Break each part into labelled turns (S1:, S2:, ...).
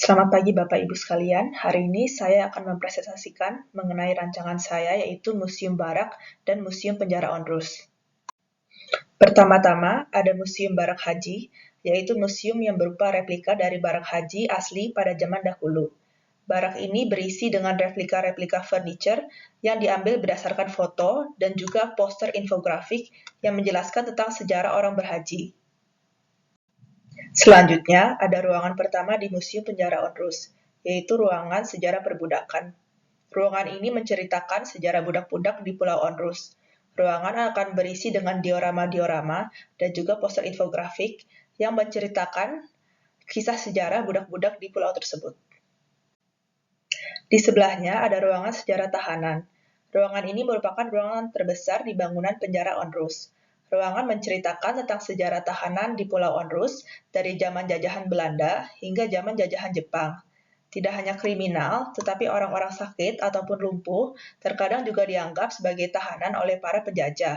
S1: Selamat pagi Bapak Ibu sekalian, hari ini saya akan mempresentasikan mengenai rancangan saya yaitu Museum Barak dan Museum Penjara Onrus. Pertama-tama ada Museum Barak Haji, yaitu museum yang berupa replika dari barak haji asli pada zaman dahulu. Barak ini berisi dengan replika-replika furniture yang diambil berdasarkan foto dan juga poster infografik yang menjelaskan tentang sejarah orang berhaji. Selanjutnya, ada ruangan pertama di Museum Penjara Onrus, yaitu ruangan sejarah perbudakan. Ruangan ini menceritakan sejarah budak-budak di Pulau Onrus. Ruangan akan berisi dengan diorama-diorama dan juga poster infografik yang menceritakan kisah sejarah budak-budak di pulau tersebut. Di sebelahnya ada ruangan sejarah tahanan. Ruangan ini merupakan ruangan terbesar di bangunan penjara Onrus. Ruangan menceritakan tentang sejarah tahanan di Pulau Onrus dari zaman jajahan Belanda hingga zaman jajahan Jepang. Tidak hanya kriminal, tetapi orang-orang sakit ataupun lumpuh terkadang juga dianggap sebagai tahanan oleh para penjajah.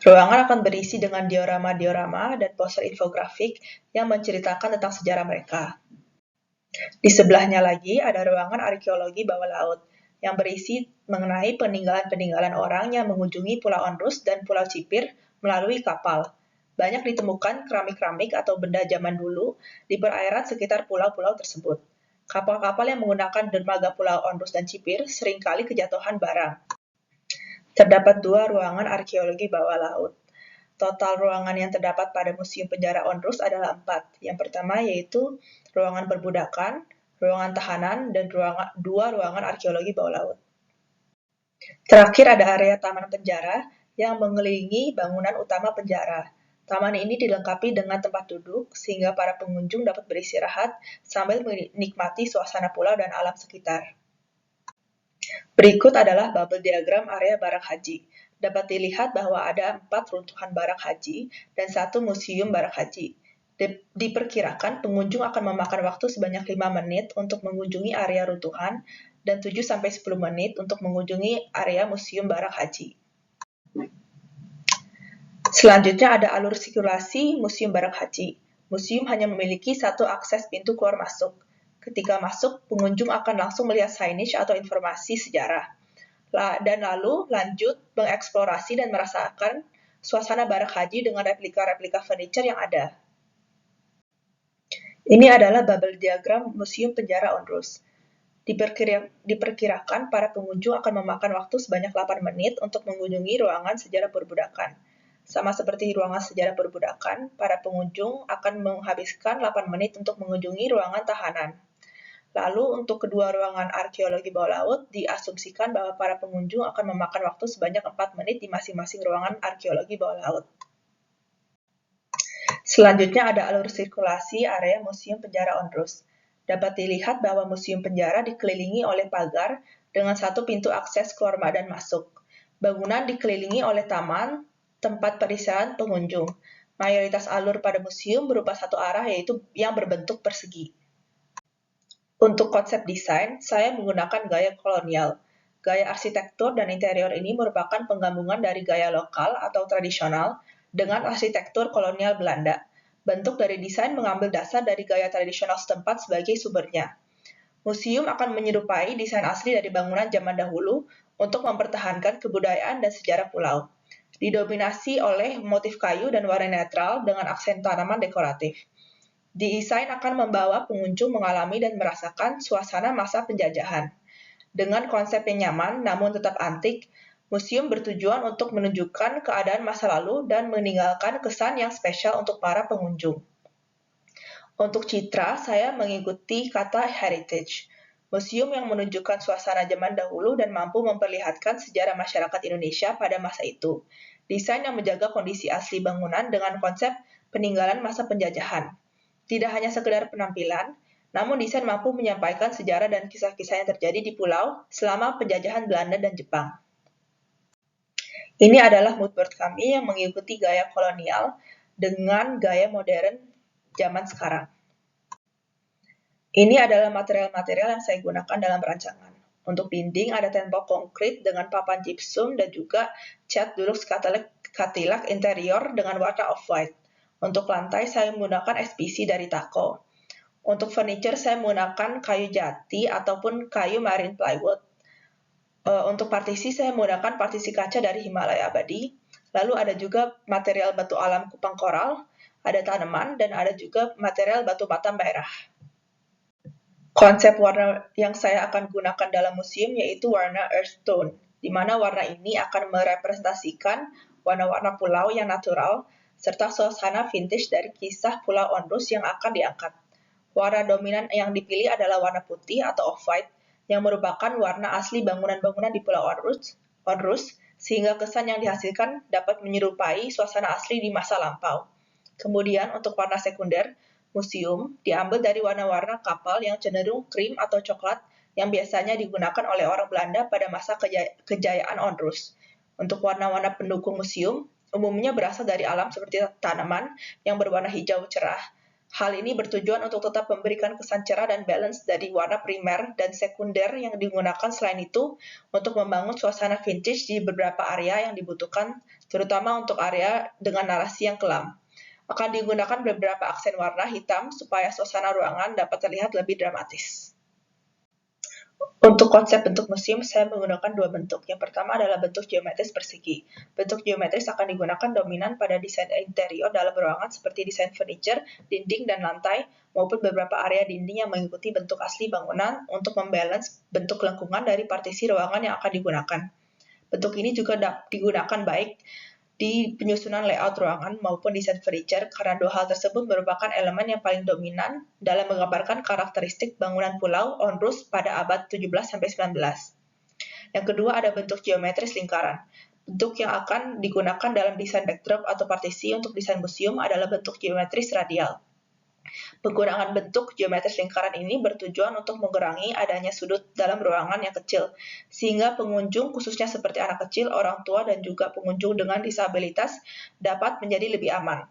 S1: Ruangan akan berisi dengan diorama-diorama dan poster infografik yang menceritakan tentang sejarah mereka. Di sebelahnya lagi ada ruangan arkeologi bawah laut yang berisi mengenai peninggalan-peninggalan orang yang mengunjungi Pulau Onrus dan Pulau Cipir melalui kapal. Banyak ditemukan keramik-keramik atau benda zaman dulu di perairan sekitar pulau-pulau tersebut. Kapal-kapal yang menggunakan dermaga Pulau Onrus dan Cipir seringkali kejatuhan barang. Terdapat 2 ruangan arkeologi bawah laut. Total ruangan yang terdapat pada Museum Penjara Onrus adalah 4. Yang pertama yaitu ruangan perbudakan, ruangan tahanan, dan 2 ruangan arkeologi bawah laut. Terakhir ada area taman penjara yang mengelilingi bangunan utama penjara. Taman ini dilengkapi dengan tempat duduk sehingga para pengunjung dapat beristirahat sambil menikmati suasana pulau dan alam sekitar. Berikut adalah bubble diagram area barak haji. Dapat dilihat bahwa ada 4 runtuhan barak haji dan 1 museum barak haji. Diperkirakan pengunjung akan memakan waktu sebanyak 5 menit untuk mengunjungi area runtuhan dan 7-10 menit untuk mengunjungi area museum barak haji. Selanjutnya ada alur sirkulasi museum barak haji. Museum hanya memiliki 1 akses pintu keluar masuk. Ketika masuk, pengunjung akan langsung melihat signage atau informasi sejarah. Dan lalu lanjut mengeksplorasi dan merasakan suasana barak haji dengan replika-replika furniture yang ada. Ini adalah bubble diagram Museum Penjara Onrus. Diperkirakan para pengunjung akan memakan waktu sebanyak 8 menit untuk mengunjungi ruangan sejarah perbudakan. Sama seperti ruangan sejarah perbudakan, para pengunjung akan menghabiskan 8 menit untuk mengunjungi ruangan tahanan. Lalu untuk kedua ruangan arkeologi bawah laut, diasumsikan bahwa para pengunjung akan memakan waktu sebanyak 4 menit di masing-masing ruangan arkeologi bawah laut. Selanjutnya ada alur sirkulasi area Museum Penjara Onrus. Dapat dilihat bahwa Museum Penjara dikelilingi oleh pagar dengan 1 pintu akses keluar dan masuk. Bangunan dikelilingi oleh taman, tempat peristirahat pengunjung. Mayoritas alur pada museum berupa 1 arah yaitu yang berbentuk persegi. Untuk konsep desain, saya menggunakan gaya kolonial. Gaya arsitektur dan interior ini merupakan penggabungan dari gaya lokal atau tradisional dengan arsitektur kolonial Belanda. Bentuk dari desain mengambil dasar dari gaya tradisional setempat sebagai sumbernya. Museum akan menyerupai desain asli dari bangunan zaman dahulu untuk mempertahankan kebudayaan dan sejarah pulau. Didominasi oleh motif kayu dan warna netral dengan aksen tanaman dekoratif. Desain akan membawa pengunjung mengalami dan merasakan suasana masa penjajahan. Dengan konsep yang nyaman namun tetap antik, museum bertujuan untuk menunjukkan keadaan masa lalu dan meninggalkan kesan yang spesial untuk para pengunjung. Untuk citra, saya mengikuti kata heritage. Museum yang menunjukkan suasana zaman dahulu dan mampu memperlihatkan sejarah masyarakat Indonesia pada masa itu. Desain yang menjaga kondisi asli bangunan dengan konsep peninggalan masa penjajahan. Tidak hanya sekedar penampilan, namun desain mampu menyampaikan sejarah dan kisah-kisah yang terjadi di pulau selama penjajahan Belanda dan Jepang. Ini adalah mood board kami yang mengikuti gaya kolonial dengan gaya modern zaman sekarang. Ini adalah material-material yang saya gunakan dalam rancangan. Untuk dinding ada tembok konkrit dengan papan gypsum dan juga cat dulux katilak interior dengan warna off-white. Untuk lantai saya menggunakan SPC dari Taco. Untuk furniture, saya menggunakan kayu jati ataupun kayu marine plywood. Untuk partisi, saya menggunakan partisi kaca dari Himalaya Abadi. Lalu ada juga material batu alam kupang koral, ada tanaman, dan ada juga material batu bata merah. Konsep warna yang saya akan gunakan dalam museum yaitu warna earth tone, di mana warna ini akan merepresentasikan warna-warna pulau yang natural, serta suasana vintage dari kisah Pulau Onrus yang akan diangkat. Warna dominan yang dipilih adalah warna putih atau off-white, yang merupakan warna asli bangunan-bangunan di Pulau Onrus, sehingga kesan yang dihasilkan dapat menyerupai suasana asli di masa lampau. Kemudian untuk warna sekunder, museum diambil dari warna-warna kapal yang cenderung krim atau coklat yang biasanya digunakan oleh orang Belanda pada masa kejayaan Onrus. Untuk warna-warna pendukung museum, umumnya berasal dari alam seperti tanaman yang berwarna hijau cerah. Hal ini bertujuan untuk tetap memberikan kesan cerah dan balance dari warna primer dan sekunder yang digunakan selain itu untuk membangun suasana vintage di beberapa area yang dibutuhkan, terutama untuk area dengan narasi yang kelam. Akan digunakan beberapa aksen warna hitam supaya suasana ruangan dapat terlihat lebih dramatis. Untuk konsep bentuk museum, saya menggunakan dua bentuk. Yang pertama adalah bentuk geometris persegi. Bentuk geometris akan digunakan dominan pada desain interior dalam ruangan seperti desain furniture, dinding, dan lantai, maupun beberapa area dinding yang mengikuti bentuk asli bangunan untuk membalance bentuk lengkungan dari partisi ruangan yang akan digunakan. Bentuk ini juga digunakan baik di penyusunan layout ruangan maupun desain furniture karena dua hal tersebut merupakan elemen yang paling dominan dalam menggambarkan karakteristik bangunan Pulau Onrus pada abad 17-19. Yang kedua ada bentuk geometris lingkaran. Bentuk yang akan digunakan dalam desain backdrop atau partisi untuk desain museum adalah bentuk geometris radial. Penggunaan bentuk geometris lingkaran ini bertujuan untuk mengurangi adanya sudut dalam ruangan yang kecil, sehingga pengunjung, khususnya seperti anak kecil, orang tua, dan juga pengunjung dengan disabilitas, dapat menjadi lebih aman.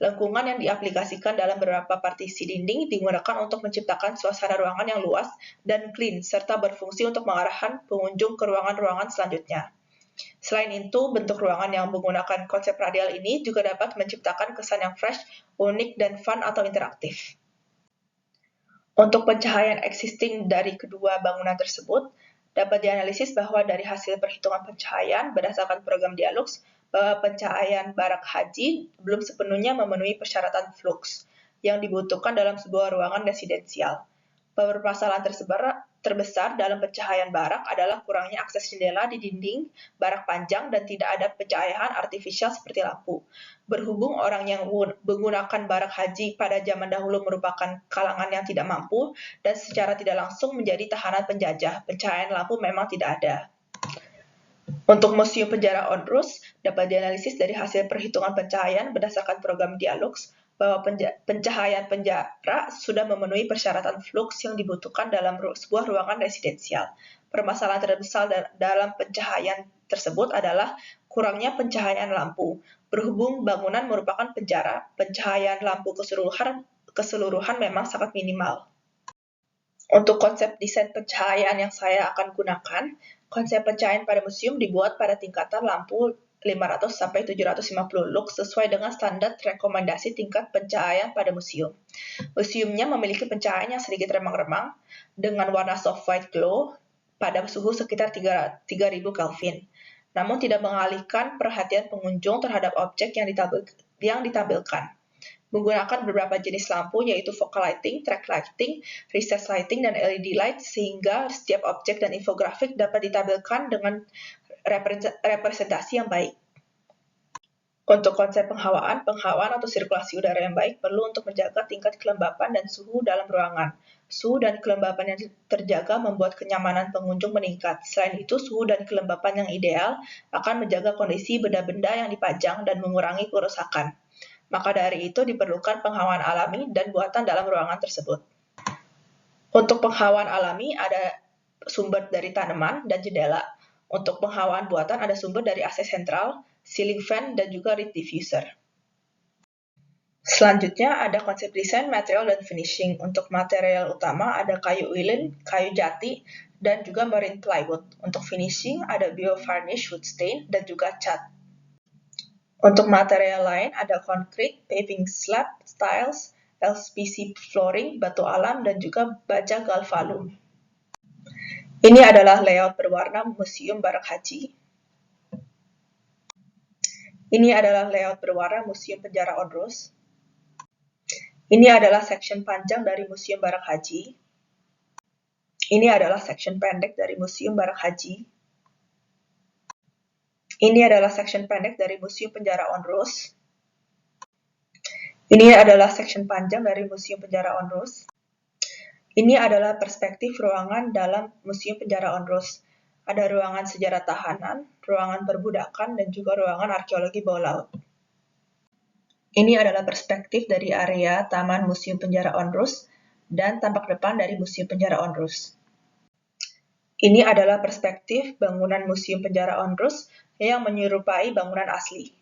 S1: Lengkungan yang diaplikasikan dalam beberapa partisi dinding digunakan untuk menciptakan suasana ruangan yang luas dan clean, serta berfungsi untuk mengarahkan pengunjung ke ruangan-ruangan selanjutnya. Selain itu, bentuk ruangan yang menggunakan konsep radial ini juga dapat menciptakan kesan yang fresh, unik, dan fun atau interaktif. Untuk pencahayaan existing dari kedua bangunan tersebut, dapat dianalisis bahwa dari hasil perhitungan pencahayaan berdasarkan program Dialux, bahwa pencahayaan barak haji belum sepenuhnya memenuhi persyaratan flux yang dibutuhkan dalam sebuah ruangan residensial. Permasalahan terbesar dalam pencahayaan barak adalah kurangnya akses jendela di dinding barak panjang dan tidak ada pencahayaan artifisial seperti lampu. Berhubung orang yang menggunakan barak haji pada zaman dahulu merupakan kalangan yang tidak mampu dan secara tidak langsung menjadi tahanan penjajah, pencahayaan lampu memang tidak ada. Untuk Museum Penjara Onrus, dapat dianalisis dari hasil perhitungan pencahayaan berdasarkan program Dialux, bahwa pencahayaan penjara sudah memenuhi persyaratan flux yang dibutuhkan dalam sebuah ruangan residensial. Permasalahan terbesar dalam pencahayaan tersebut adalah kurangnya pencahayaan lampu. Berhubung bangunan merupakan penjara, pencahayaan lampu keseluruhan memang sangat minimal. Untuk konsep desain pencahayaan yang saya akan gunakan, konsep pencahayaan pada museum dibuat pada tingkatan lampu 500-750 lux sesuai dengan standar rekomendasi tingkat pencahayaan pada museum. Museumnya memiliki pencahayaan yang sedikit remang-remang dengan warna soft white glow pada suhu sekitar 3000 Kelvin, namun tidak mengalihkan perhatian pengunjung terhadap objek yang ditampilkan. Menggunakan beberapa jenis lampu yaitu focal lighting, track lighting, recessed lighting, dan LED light sehingga setiap objek dan infografik dapat ditampilkan dengan representasi yang baik. Untuk konsep penghawaan atau sirkulasi udara yang baik perlu untuk menjaga tingkat kelembapan dan suhu dalam ruangan. Suhu dan kelembapan yang terjaga membuat kenyamanan pengunjung meningkat. Selain itu, suhu dan kelembapan yang ideal akan menjaga kondisi benda-benda yang dipajang dan mengurangi kerusakan. Maka dari itu diperlukan penghawaan alami dan buatan dalam ruangan tersebut. Untuk penghawaan alami ada sumber dari tanaman dan jendela. Untuk penghawaan buatan ada sumber dari AC sentral, ceiling fan, dan juga reed diffuser. Selanjutnya ada konsep desain, material, dan finishing. Untuk material utama ada kayu uilin, kayu jati, dan juga marine plywood. Untuk finishing ada bio-varnish, wood stain, dan juga cat. Untuk material lain ada concrete, paving slab, tiles, LPC flooring, batu alam, dan juga baja galvalum. Ini adalah layout berwarna Museum Barak Haji. Ini adalah layout berwarna Museum Penjara Onrus. Ini adalah section panjang dari Museum Barak Haji. Ini adalah section pendek dari Museum Barak Haji. Ini adalah section pendek dari Museum Penjara Onrus. Ini adalah section panjang dari Museum Penjara Onrus. Ini adalah perspektif ruangan dalam Museum Penjara Onrus. Ada ruangan sejarah tahanan, ruangan perbudakan, dan juga ruangan arkeologi bawah laut. Ini adalah perspektif dari area Taman Museum Penjara Onrus dan tampak depan dari Museum Penjara Onrus. Ini adalah perspektif bangunan Museum Penjara Onrus yang menyerupai bangunan asli.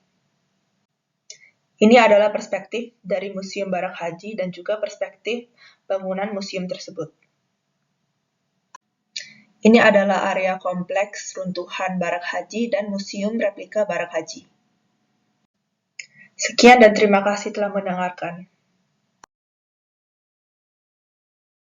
S1: Ini adalah perspektif dari Museum Barak Haji dan juga perspektif bangunan museum tersebut. Ini adalah area kompleks runtuhan Barak Haji dan Museum Replika Barak Haji. Sekian dan terima kasih telah mendengarkan.